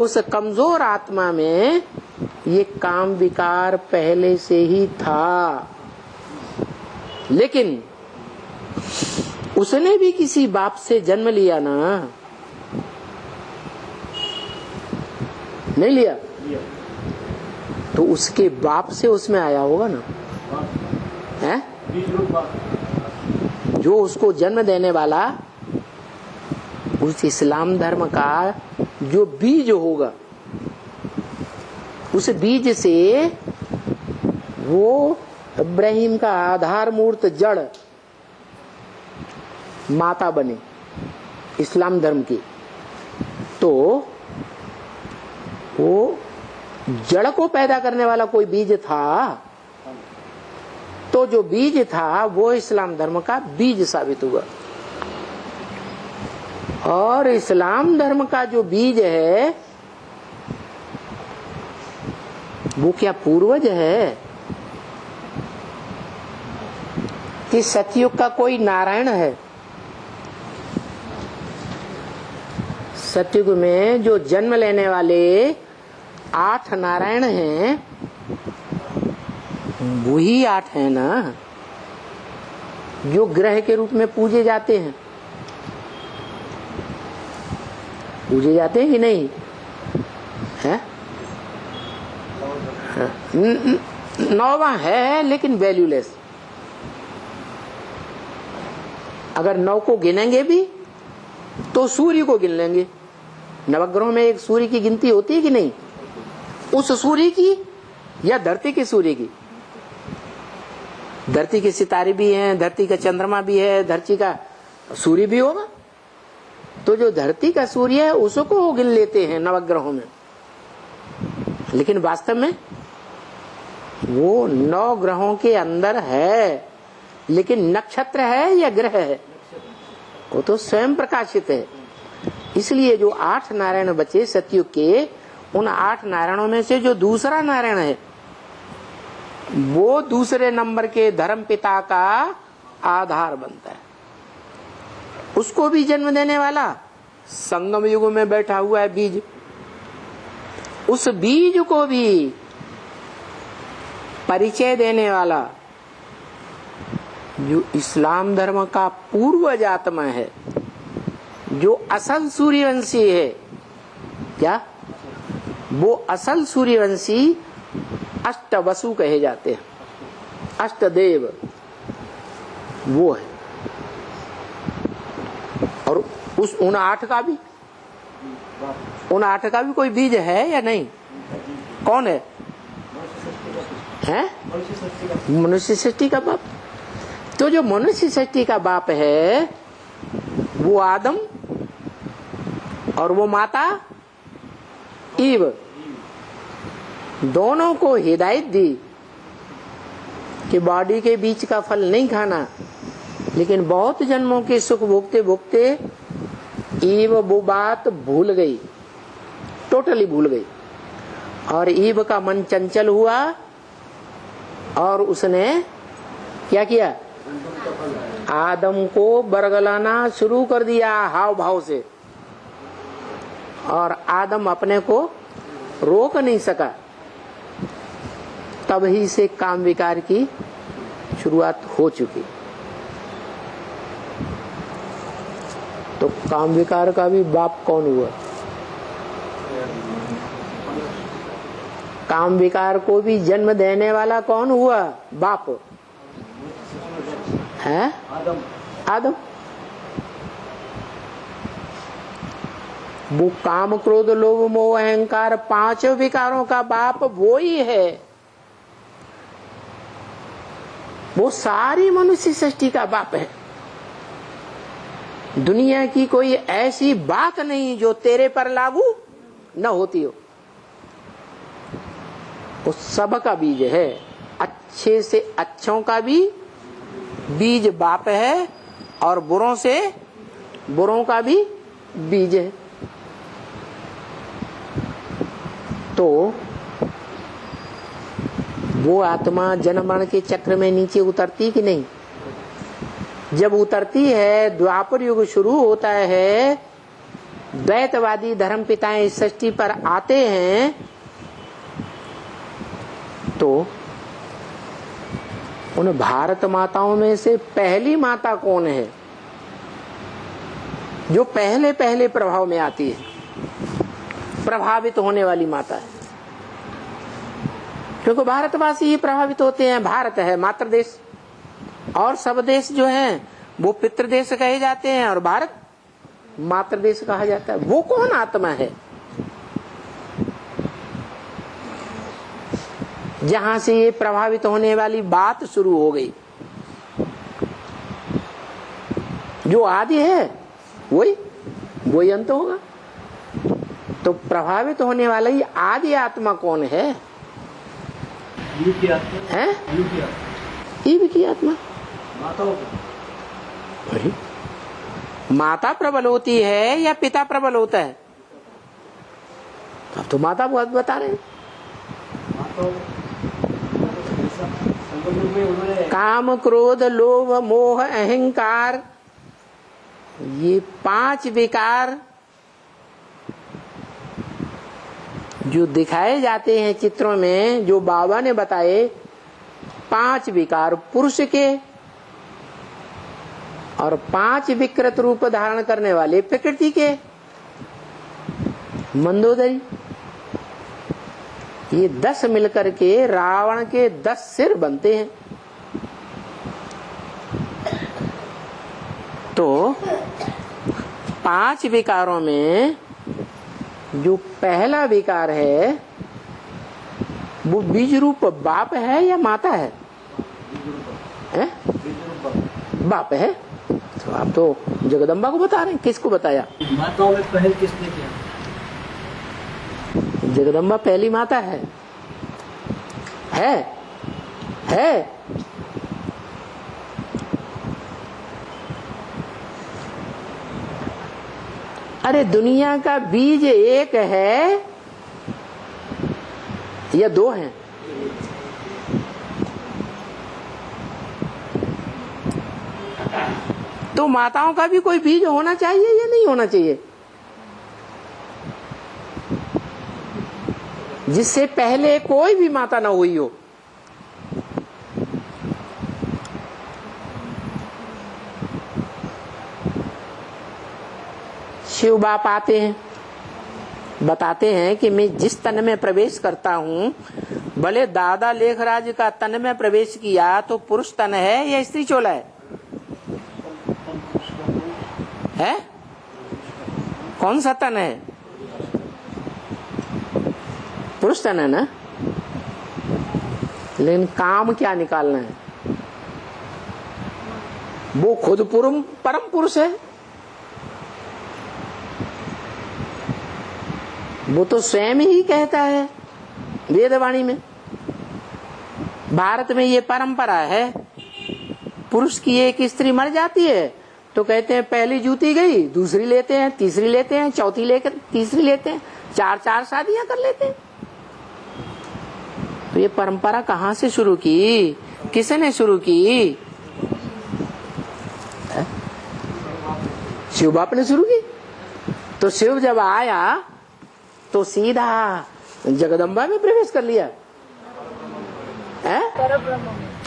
उस कमजोर आत्मा में ये काम विकार पहले से ही था, लेकिन उसने भी किसी बाप से जन्म लिया ना, नहीं लिया? तो उसके बाप से उसमें आया होगा ना, है? जो उसको जन्म देने वाला उस इस्लाम धर्म का जो बीज होगा, उस बीज से वो इब्राहिम का आधार मूर्त जड़ माता बने इस्लाम धर्म की। तो वो जड़ को पैदा करने वाला कोई बीज था, तो जो बीज था वो इस्लाम धर्म का बीज साबित हुआ। और इस्लाम धर्म का जो बीज है वो क्या पूर्वज है कि सतयुग का कोई नारायण है? सतयुग में जो जन्म लेने वाले 8 नारायण हैं, वही 8 है ना जो ग्रह के रूप में पूजे जाते हैं। पूजे जाते हैं कि नहीं है? 9वां है लेकिन वैल्यूलेस। अगर 9 को गिनेंगे भी तो सूर्य को गिन लेंगे। नवग्रहों में एक सूर्य की गिनती होती है कि नहीं? उस सूर्य की या धरती के सूर्य की? धरती के सितारे भी हैं, धरती का चंद्रमा भी है, धरती का सूर्य भी होगा। तो जो धरती का सूर्य है उसको गिन लेते हैं नवग्रहों में, लेकिन वास्तव में वो 9 ग्रहों के अंदर है, लेकिन नक्षत्र है या ग्रह है? वो तो स्वयं प्रकाशित है। इसलिए जो 8 नारायण बचे सतयुग के, उन 8 नारायणों में से जो दूसरा नारायण है वो दूसरे नंबर के धर्म पिता का आधार बनता है। उसको भी जन्म देने वाला संगम युग में बैठा हुआ है बीज। उस बीज को भी परिचय देने वाला जो इस्लाम धर्म का पूर्वज आत्मा है, जो असल सूर्यवंशी है, क्या वो असल सूर्यवंशी अष्टवसु कहे जाते हैं, अष्टदेव वो है। और उस उन 8 का भी कोई बीज है या नहीं? कौन है? मनुष्य सृष्टि का बाप। तो जो मनुष्य सृष्टि का बाप है वो आदम और वो माता ईव, दोनों को हिदायत दी कि बॉडी के बीच का फल नहीं खाना, लेकिन बहुत जन्मों के सुख भोगते भोगते ईव वो बात भूल गई, टोटली भूल गई। और ईव का मन चंचल हुआ और उसने क्या किया? आदम को बरगलाना शुरू कर दिया हाव भाव से, और आदम अपने को रोक नहीं सका। तभी से काम विकार की शुरुआत हो चुकी। तो काम विकार का भी बाप कौन हुआ? काम विकार को भी जन्म देने वाला कौन हुआ? बाप है आदम। वो काम क्रोध लोभ मोह अहंकार 5 विकारों का बाप वो ही है। वो सारी मनुष्य सृष्टि का बाप है। दुनिया की कोई ऐसी बात नहीं जो तेरे पर लागू न होती हो। वो सब का बीज है। अच्छे से अच्छों का भी बीज बाप है और बुरों से बुरों का भी बीज है। तो वो आत्मा जन्म मरण के चक्र में नीचे उतरती कि नहीं? जब उतरती है, द्वापर युग शुरू होता है द्वैतवादी धर्म पिताएं इस सृष्टि पर आते हैं तो उन भारत माताओं में से पहली माता कौन है जो पहले पहले प्रभाव में आती है, प्रभावित होने वाली माता है? क्योंकि भारतवासी ही प्रभावित होते हैं। भारत है मातृ देश और सब देश जो हैं वो पितृ देश कहे जाते हैं और भारत मातृ देश कहा जाता है। वो कौन आत्मा है जहां से ये प्रभावित होने वाली बात शुरू हो गई? जो आदि है वही अंत होगा। तो प्रभावित होने वाला ही आदि आत्मा कौन है? ईव की आत्मा। माता प्रबल होती है या पिता प्रबल होता है? अब तो माता बहुत बता रहे हैं। काम, क्रोध, लोभ, मोह, अहंकार, ये 5 विकार जो दिखाए जाते हैं चित्रों में, जो बाबा ने बताए, 5 विकार पुरुष के और 5 विकृत रूप धारण करने वाले प्रकृति के। मंदोदरी, ये 10 मिलकर के रावण के 10 सिर बनते हैं। तो 5 विकारों में जो पहला विकार है वो बीज रूप बाप है या माता है? बाप है। तो आप तो जगदम्बा को बता रहे हैं। किसको बताया? माताओं में पहल किसने किया? जगदम्बा पहली माता है। अरे दुनिया का बीज एक है या 2 हैं? तो माताओं का भी कोई बीज होना चाहिए या नहीं होना चाहिए, जिससे पहले कोई भी माता ना हुई हो? शिव बाप आते हैं, बताते हैं कि मैं जिस तन में प्रवेश करता हूं, भले दादा लेखराज का तन में प्रवेश किया तो पुरुष तन है या स्त्री चोला है? कौन सा तन है? पुरुष तन है ना। लेकिन काम क्या निकालना है? वो खुद परम पुरुष है। वो तो स्वयं ही कहता है वेदवाणी में। भारत में ये परंपरा है, पुरुष की एक स्त्री मर जाती है तो कहते हैं पहली जूती गई, दूसरी लेते हैं, तीसरी लेते हैं, चौथी लेकर तीसरी लेते हैं, 4 शादियां कर लेते हैं। तो ये परंपरा कहाँ से शुरू की? किसने शुरू की? शिव बाप ने शुरू की। तो शिव जब आया तो सीधा जगदम्बा में प्रवेश कर लिया है?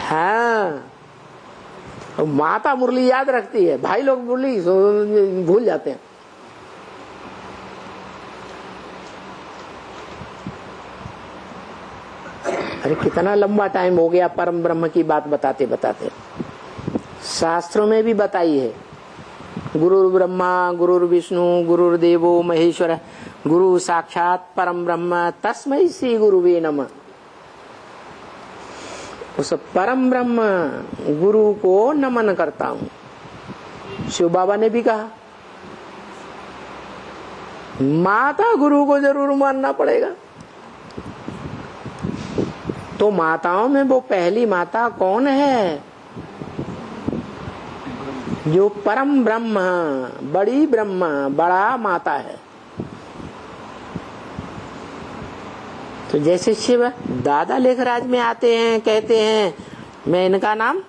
हाँ। माता मुरली याद रखती है, भाई लोग मुरली भूल जाते हैं। अरे कितना लंबा टाइम हो गया परम ब्रह्म की बात बताते बताते। शास्त्रों में भी बताई है, गुरु ब्रह्मा गुरु विष्णु गुरु देवो महेश्वर गुरु साक्षात परम ब्रह्म तस्मै श्री गुरुवे नमः। उस परम ब्रह्म गुरु को नमन करता हूं। शिव बाबा ने भी कहा माता गुरु को जरूर मानना पड़ेगा। तो माताओं में वो पहली माता कौन है? जो परम ब्रह्म, बड़ी ब्रह्म, बड़ा माता है। तो जैसे शिव दादा लेखराज में आते हैं, कहते हैं मैं इनका नाम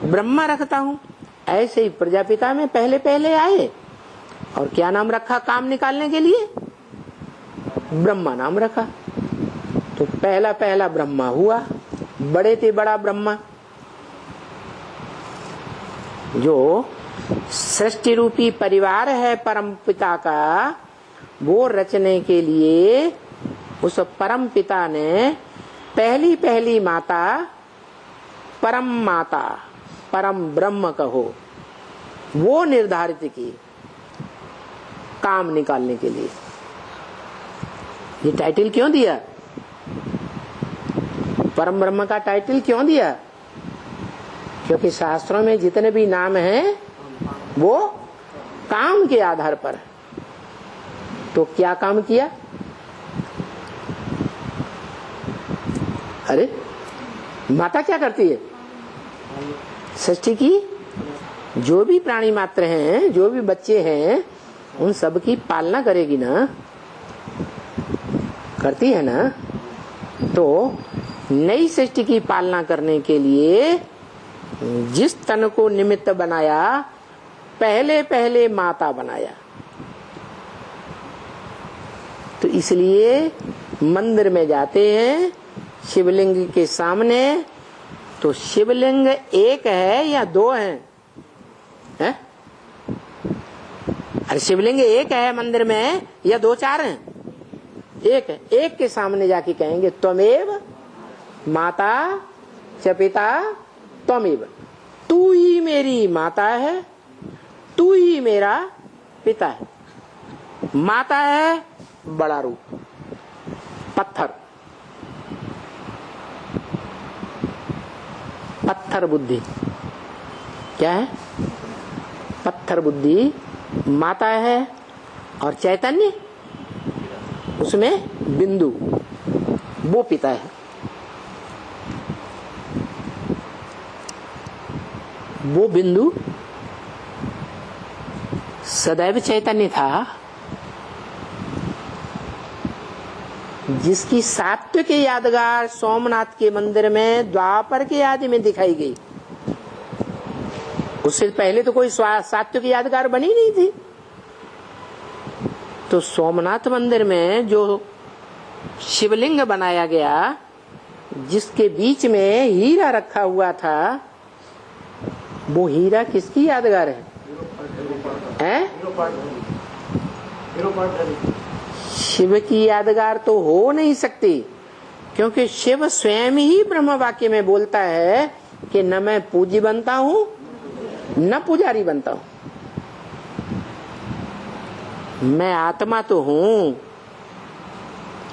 ब्रह्मा रखता हूं, ऐसे ही प्रजापिता में पहले पहले आए और क्या नाम रखा काम निकालने के लिए? ब्रह्मा नाम रखा। तो पहला पहला ब्रह्मा हुआ, बड़े थे बड़ा ब्रह्मा, जो सृष्टि रूपी परिवार है परम पिता का, वो रचने के लिए उस परम पिता ने पहली पहली माता, परम ब्रह्म कहो, वो निर्धारित की काम निकालने के लिए। ये टाइटल क्यों दिया? परम ब्रह्म का टाइटल क्यों दिया? क्योंकि शास्त्रों में जितने भी नाम हैं वो काम के आधार पर है। तो क्या काम किया? अरे माता क्या करती है? सृष्टि की जो भी प्राणी मात्र हैं, जो भी बच्चे हैं, उन सब की पालना करेगी ना, करती है ना। तो नई सृष्टि की पालना करने के लिए जिस तन को निमित्त बनाया, पहले पहले माता बनाया। तो इसलिए मंदिर में जाते हैं शिवलिंग के सामने, तो शिवलिंग एक है या दो हैं? है? अरे शिवलिंग एक है मंदिर में या दो चार हैं? एक है। एक के सामने जाके कहेंगे त्वमेव माता च पिता त्वमेव, तू ही मेरी माता है, तू ही मेरा पिता है। माता है बड़ा रूप, पत्थर, पत्थर बुद्धि। क्या है? पत्थर बुद्धि माता है, और चैतन्य उसमें बिंदु, वो पिता है। वो बिंदु सदैव चैतन्य था, जिसकी सात्विक यादगार सोमनाथ के मंदिर में द्वापर के आदि में दिखाई गई। उससे पहले तो कोई सात्विक यादगार बनी नहीं थी। तो सोमनाथ मंदिर में जो शिवलिंग बनाया गया, जिसके बीच में हीरा रखा हुआ था, वो हीरा किसकी यादगार है? शिव की यादगार तो हो नहीं सकती, क्योंकि शिव स्वयं ही ब्रह्म वाक्य में बोलता है कि न मैं पूज्य बनता हूं न पुजारी बनता हूं, मैं आत्मा तो हूं,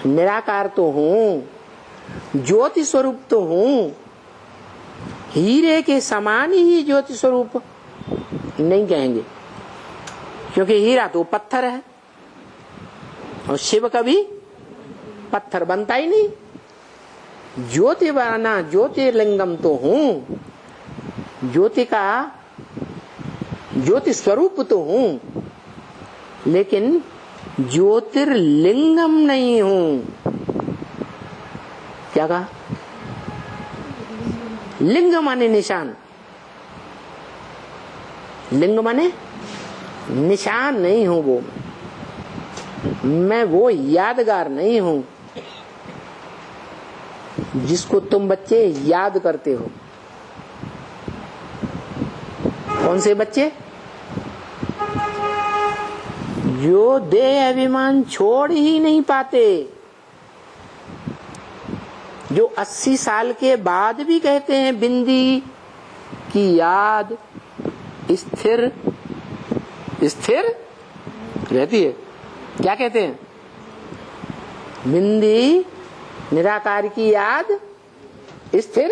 निराकार तो हूं, ज्योति स्वरूप तो हूं। हीरे के समान ही ज्योति स्वरूप नहीं कहेंगे, क्योंकि हीरा तो पत्थर है और शिव कभी पत्थर बनता ही नहीं। ज्योति बना ज्योतिर्लिंगम तो हूं, ज्योति स्वरूप तो हूं, लेकिन ज्योतिर्लिंगम नहीं हूं। क्या कहा? लिंग माने निशान, लिंग माने निशान नहीं हूं वो मैं वो यादगार नहीं हूं जिसको तुम बच्चे याद करते हो। कौन से बच्चे? जो देह अभिमान छोड़ ही नहीं पाते, जो 80 साल के बाद भी कहते हैं बिंदी की याद स्थिर स्थिर रहती है। क्या कहते हैं? बिंदी निराकार की याद स्थिर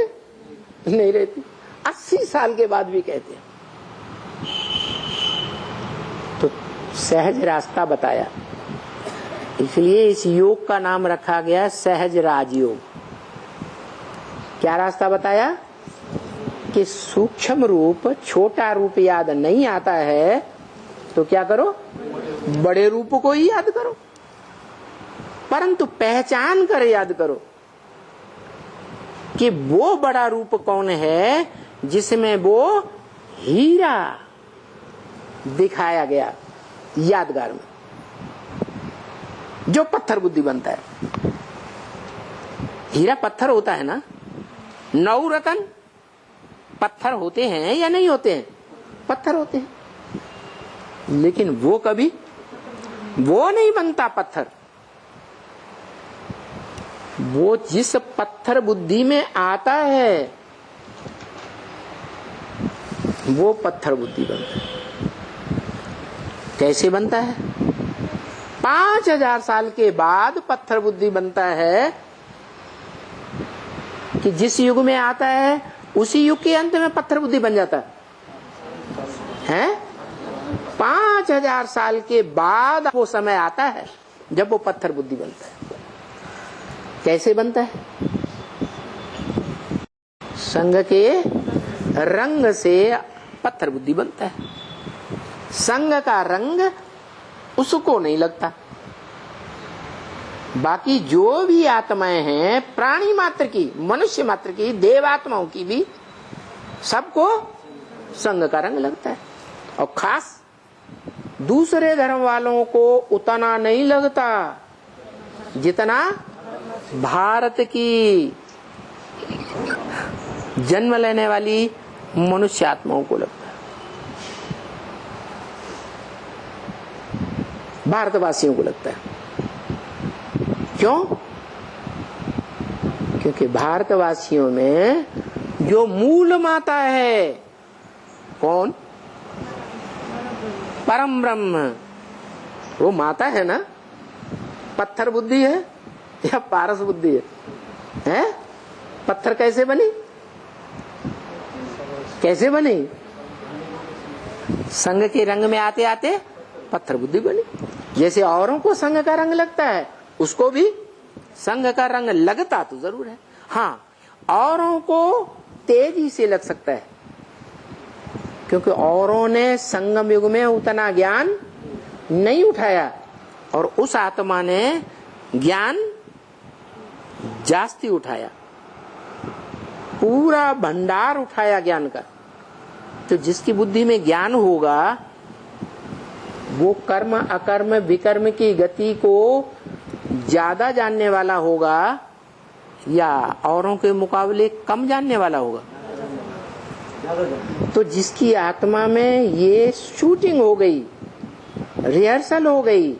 नहीं रहती। 80 साल के बाद भी कहते हैं। तो सहज रास्ता बताया, इसलिए इस योग का नाम रखा गया सहज राजयोग। क्या रास्ता बताया? कि सूक्ष्म रूप छोटा रूप याद नहीं आता है तो क्या करो? बड़े रूप को ही याद करो, परंतु पहचान कर याद करो कि वो बड़ा रूप कौन है जिसमें वो हीरा दिखाया गया। यादगार में, जो पत्थर बुद्धि बनता है। हीरा पत्थर होता है ना, 9 रतन पत्थर होते हैं या नहीं होते हैं? पत्थर होते हैं, लेकिन वो कभी वो नहीं बनता पत्थर। वो जिस पत्थर बुद्धि में आता है वो पत्थर बुद्धि बनता है। कैसे बनता है? 5000 साल के बाद पत्थर बुद्धि बनता है कि जिस युग में आता है उसी युग के अंत में पत्थर बुद्धि बन जाता है। 5000 साल के बाद वो समय आता है जब वो पत्थर बुद्धि बनता है। कैसे बनता है? संग के रंग से पत्थर बुद्धि बनता है। संग का रंग उसको नहीं लगता। बाकी जो भी आत्माएं हैं, प्राणी मात्र की, मनुष्य मात्र की, देवात्माओं की भी, सबको संग का रंग लगता है। और खास दूसरे धर्म वालों को उतना नहीं लगता जितना भारत की जन्म लेने वाली मनुष्य आत्माओं को लगता है। भारतवासियों को लगता है। क्यों? क्योंकि भारतवासियों में जो मूल माता है, कौन? परम ब्रह्म, वो माता है ना। पत्थर बुद्धि है या पारस बुद्धि है? पत्थर कैसे बनी? कैसे बनी? संग के रंग में आते आते पत्थर बुद्धि बनी। जैसे औरों को संग का रंग लगता है, उसको भी संग का रंग लगता तो जरूर है। हाँ, औरों को तेजी से लग सकता है, क्योंकि औरों ने संगम युग में उतना ज्ञान नहीं उठाया और उस आत्मा ने ज्ञान जास्ती उठाया, पूरा भंडार उठाया ज्ञान का। तो जिसकी बुद्धि में ज्ञान होगा वो कर्म अकर्म विकर्म की गति को ज्यादा जानने वाला होगा या औरों के मुकाबले कम जानने वाला होगा? तो जिसकी आत्मा में ये शूटिंग हो गई, रिहर्सल हो गई,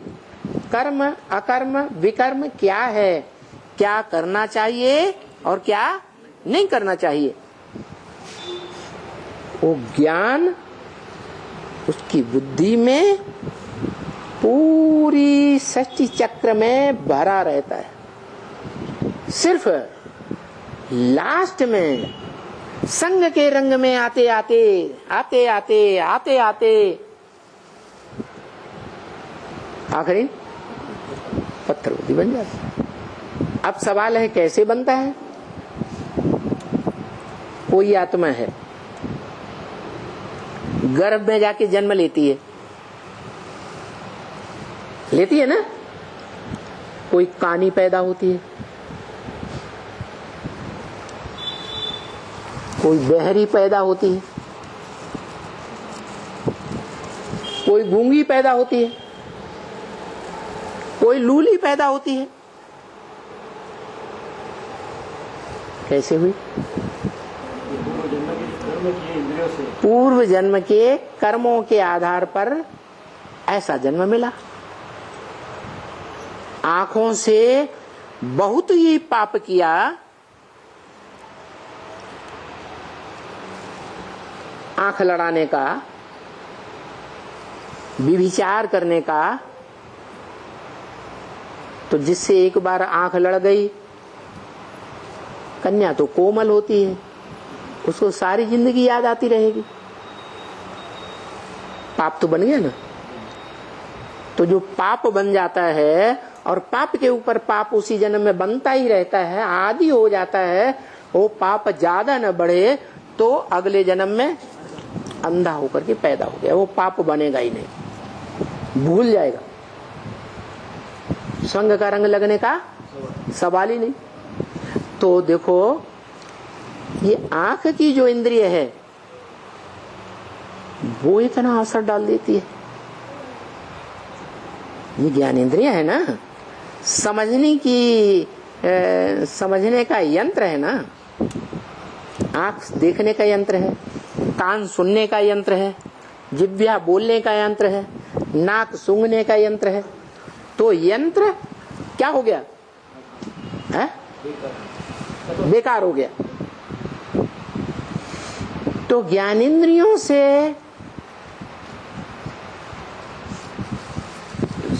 कर्म अकर्म विकर्म क्या है, क्या करना चाहिए और क्या नहीं करना चाहिए, वो ज्ञान उसकी बुद्धि में पूरी सृष्टि चक्र में भरा रहता है। सिर्फ लास्ट में संग के रंग में आते आते आते आते आते आते आखिरी पत्थर बुद्धि बन जाती है। अब सवाल है कैसे बनता है? कोई आत्मा है, गर्भ में जाके जन्म लेती है ना। कोई कानी पैदा होती है, कोई बहरी पैदा होती है, कोई गूंगी पैदा होती है, कोई लूली पैदा होती है। कैसे हुई? पूर्व जन्म के कर्मों के आधार पर ऐसा जन्म मिला। आंखों से बहुत ही पाप किया, आंख लड़ाने का, व्यभिचार करने का, तो जिससे एक बार आंख लड़ गई, कन्या तो कोमल होती है, उसको सारी जिंदगी याद आती रहेगी। पाप तो बन गया ना। तो जो पाप बन जाता है और पाप के ऊपर पाप उसी जन्म में बनता ही रहता है, आदि हो जाता है, वो पाप ज्यादा न बढ़े तो अगले जन्म में अंधा होकर के पैदा हो गया, वो पाप बनेगा ही नहीं, भूल जाएगा। संग का रंग लगने का सवाल ही नहीं। तो देखो, ये आंख की जो इंद्रिय है वो इतना असर डाल देती है। ये ज्ञानेंद्रिय है ना, समझने का यंत्र है ना। आंख देखने का यंत्र है, कान सुनने का यंत्र है, जिह्वा बोलने का यंत्र है, नाक सूंघने का यंत्र है। तो यंत्र क्या हो गया है? बेकार हो गया। तो ज्ञानेंद्रियों से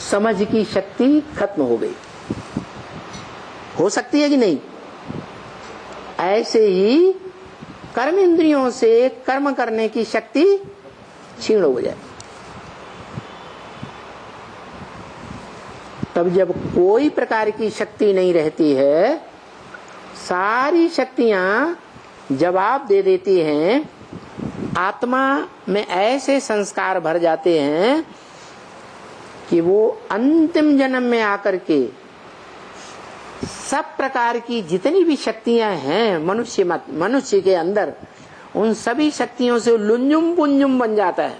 समझ की शक्ति खत्म हो गई। हो सकती है कि नहीं? ऐसे ही कर्म इंद्रियों से कर्म करने की शक्ति क्षीण हो जाए। तब जब कोई प्रकार की शक्ति नहीं रहती है, सारी शक्तियां जवाब दे देती हैं, आत्मा में ऐसे संस्कार भर जाते हैं कि वो अंतिम जन्म में आकर के सब प्रकार की जितनी भी शक्तियां हैं मनुष्य के अंदर, उन सभी शक्तियों से लुंजुम पुंजुम बन जाता है।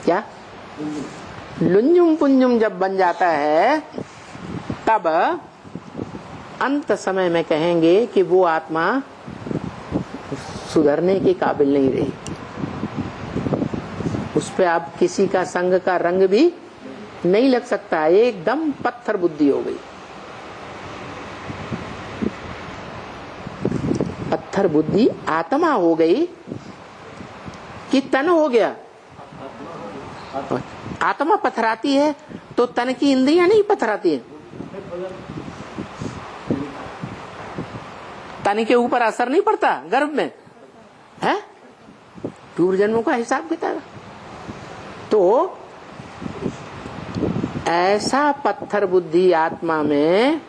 क्या? लुंजुम पुंजुम जब बन जाता है, तब अंत समय में कहेंगे कि वो आत्मा सुधरने के काबिल नहीं रही। उस पे आप किसी का संग का रंग भी नहीं लग सकता, एकदम पत्थर बुद्धि हो गई। पत्थर बुद्धि आत्मा हो गई कि तन हो गया। आत्मा पथराती है तो तन की इंद्रियां नहीं पथराती है। तन के ऊपर असर नहीं पड़ता गर्भ में है, पूर्व जन्मों का हिसाब किताब। तो ऐसा पत्थर बुद्धि आत्मा में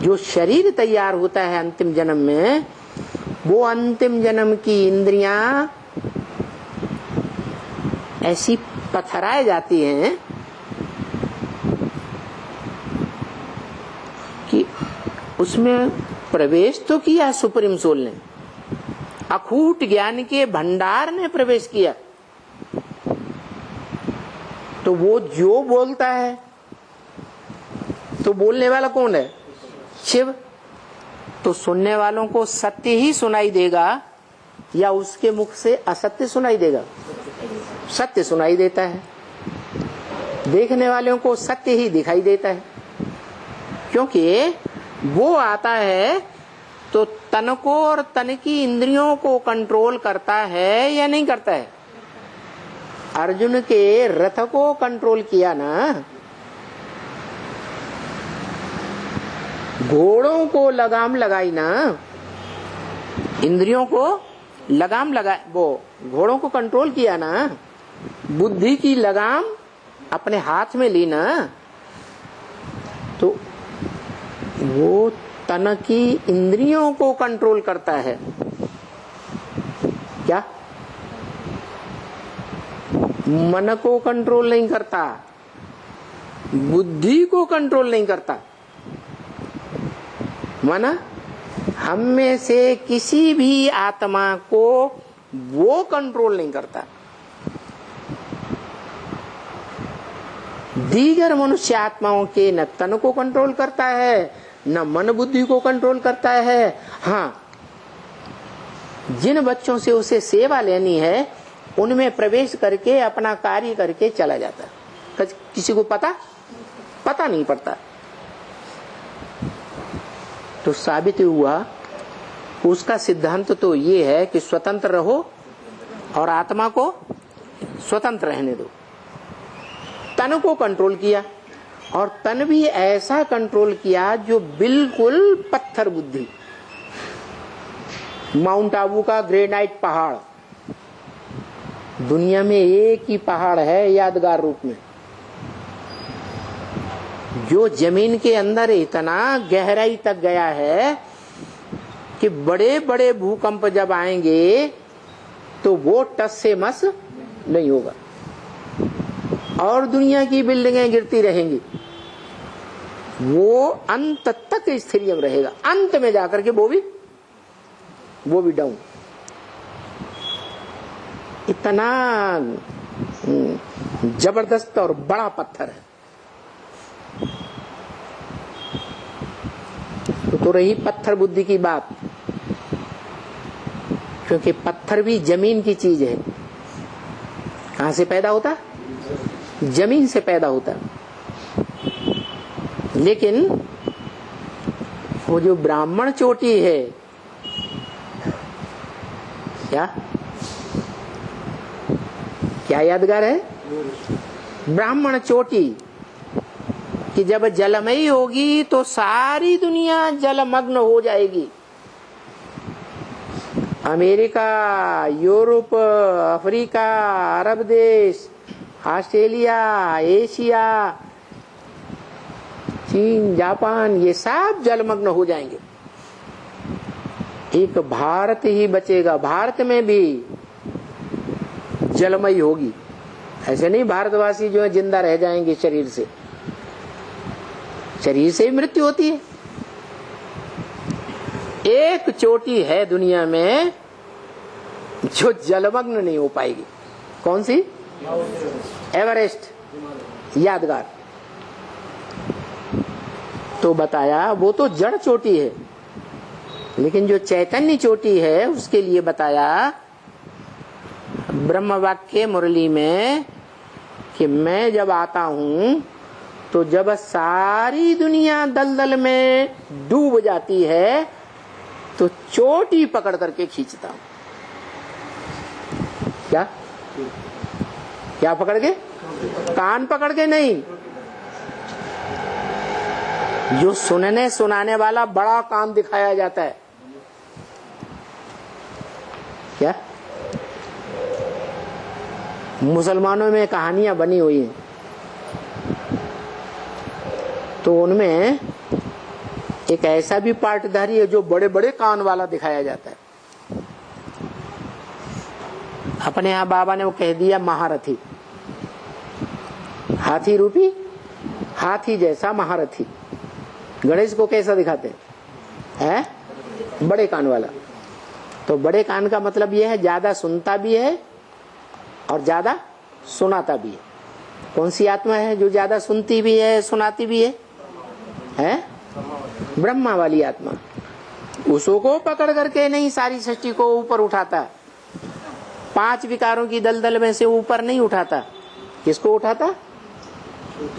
जो शरीर तैयार होता है अंतिम जन्म में, वो अंतिम जन्म की इंद्रियां ऐसी पथराए जाती हैं कि उसमें प्रवेश तो किया सुप्रीम सोल ने, अखूट ज्ञान के भंडार ने प्रवेश किया। तो वो जो बोलता है, तो बोलने वाला कौन है? शिव। तो सुनने वालों को सत्य ही सुनाई देगा या उसके मुख से असत्य सुनाई देगा? सत्य सुनाई देता है। देखने वालों को सत्य ही दिखाई देता है, क्योंकि वो आता है तो तन को और तन की इंद्रियों को कंट्रोल करता है या नहीं करता है? अर्जुन के रथ को कंट्रोल किया ना, घोड़ों को लगाम लगाई ना, इंद्रियों को लगाम लगा, वो घोड़ों को कंट्रोल किया ना, बुद्धि की लगाम अपने हाथ में ली ना, तो वो तन की इंद्रियों को कंट्रोल करता है। क्या? मन को कंट्रोल नहीं करता, बुद्धि को कंट्रोल नहीं करता। मन हम में से किसी भी आत्मा को वो कंट्रोल नहीं करता। दीगर मनुष्य आत्माओं के न तन को कंट्रोल करता है, न मन बुद्धि को कंट्रोल करता है। हाँ, जिन बच्चों से उसे सेवा लेनी है उनमें प्रवेश करके अपना कार्य करके चला जाता है। किसी को पता नहीं पड़ता। तो साबित हुआ उसका सिद्धांत तो ये है कि स्वतंत्र रहो और आत्मा को स्वतंत्र रहने दो। तन को कंट्रोल किया और तन भी ऐसा कंट्रोल किया जो बिल्कुल पत्थर बुद्धि। माउंट आबू का ग्रेनाइट पहाड़, दुनिया में एक ही पहाड़ है यादगार रूप में, जो जमीन के अंदर इतना गहराई तक गया है कि बड़े बड़े भूकंप जब आएंगे तो वो टस से मस नहीं होगा और दुनिया की बिल्डिंगें गिरती रहेंगी, वो अंत तक स्थिर रहेगा। अंत में जाकर के वो भी डाउन। इतना जबरदस्त और बड़ा पत्थर है। तो रही पत्थर बुद्धि की बात, क्योंकि पत्थर भी जमीन की चीज है। कहां से पैदा होता? जमीन से पैदा होता। लेकिन वो जो ब्राह्मण चोटी है, क्या क्या यादगार है? ब्राह्मण चोटी कि जब जलमयी होगी तो सारी दुनिया जलमग्न हो जाएगी। अमेरिका, यूरोप, अफ्रीका, अरब देश, ऑस्ट्रेलिया, एशिया, चीन, जापान, ये सब जलमग्न हो जाएंगे। एक भारत ही बचेगा। भारत में भी जलमयी होगी। ऐसे नहीं भारतवासी जो है जिंदा रह जाएंगे शरीर से, शरीर से ही मृत्यु होती है। एक चोटी है दुनिया में जो जलमग्न नहीं हो पाएगी। कौन सी? एवरेस्ट, यादगार। तो बताया वो तो जड़ चोटी है, लेकिन जो चैतन्य चोटी है उसके लिए बताया ब्रह्म वाक्य मुरली में कि मैं जब आता हूं तो जब सारी दुनिया दलदल में डूब जाती है तो चोटी पकड़ करके खींचता हूं। क्या क्या पकड़ के? कान पकड़ के नहीं, जो सुनने सुनाने वाला बड़ा कान दिखाया जाता है। क्या मुसलमानों में कहानियां बनी हुई हैं, तो उनमें एक ऐसा भी पार्टधारी है जो बड़े बड़े कान वाला दिखाया जाता है। अपने यहां बाबा ने वो कह दिया महारथी, हाथी रूपी, हाथी जैसा महारथी। गणेश को कैसा दिखाते हैं? बड़े कान वाला। तो बड़े कान का मतलब यह है ज्यादा सुनता भी है और ज्यादा सुनाता भी है। कौन सी आत्मा है जो ज्यादा सुनती भी है, सुनाती भी है? ब्रह्मा वाली आत्मा। उसको पकड़ करके नहीं सारी सृष्टि को ऊपर उठाता, 5 विकारों की दलदल में से ऊपर नहीं उठाता। किसको उठाता?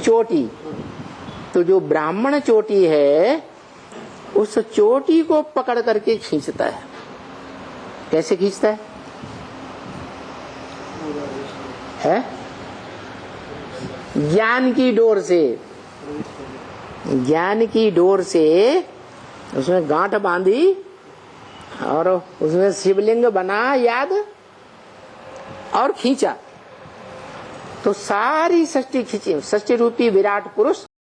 चोटी। तो जो ब्राह्मण चोटी है उस चोटी को पकड़ करके खींचता है। कैसे खींचता है? ज्ञान की डोर से। ज्ञान की डोर से उसमें गांठ बांधी और उसमें शिवलिंग बना याद और खींचा तो सारी सृष्टि खींची। सृष्टि रूपी विराट पुरुष